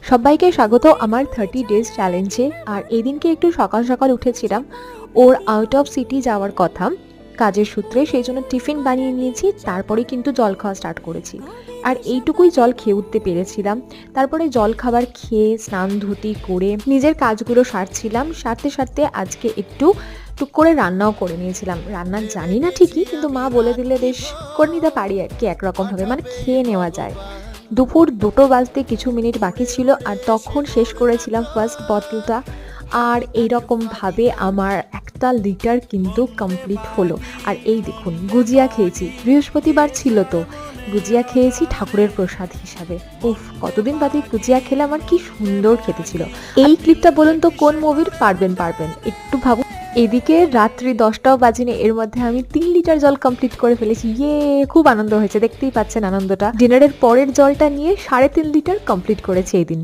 সবাইকে স্বাগত আমার 30 ডেজ চ্যালেঞ্জে। আর এই দিনকে একটু সকাল সকাল উঠেছিলাম, ওর আউট অফ সিটি যাওয়ার কথা কাজের সূত্রে, সেই জন্য টিফিন বানিয়ে নিয়েছি, তারপরে কিন্তু জল খাওয়া স্টার্ট করেছি। আর এইটুকুই জল খেয়ে উঠতে পেরেছিলাম। তারপরে জল খাবার খেয়ে স্নান ধুতি করে নিজের কাজগুলো সারছিলাম, সারতে সারতে আজকে একটু টুক করে রান্নাও করে নিয়েছিলাম। রান্না জানি না ঠিকই, কিন্তু মা বলে দিলে বেশ করে নিতে পারি আর কি, একরকমভাবে মানে খেয়ে নেওয়া যায়। দুপুর 2টো বাজতে কিছু মিনিট বাকি ছিল, আর তখন শেষ করেছিলাম ফার্স্ট বোতলটা। আর এইরকমভাবে আমার 1 লিটার কিন্তু কমপ্লিট হলো। আর এই দেখুন, গুজিয়া খেয়েছি, বৃহস্পতিবার ছিল তো গুজিয়া খেয়েছি ঠাকুরের প্রসাদ হিসাবে। উফ, কতদিন বাদে গুজিয়া খেলাম, আর কি সুন্দর খেতে ছিল। এই ক্লিপটা বলুন তো কোন মুভির? পারবেন একটু ভাবুন। এদিকে রাত্রি 10টাও বাজেনি, এর মধ্যে আমি 3 লিটার জল কমপ্লিট করে ফেলেছি। খুব আনন্দ হয়েছে, দেখতেই পাচ্ছেন আনন্দটা। ডিনারের পরের জলটা নিয়ে 3.5 লিটার কমপ্লিট করেছি এই দিন।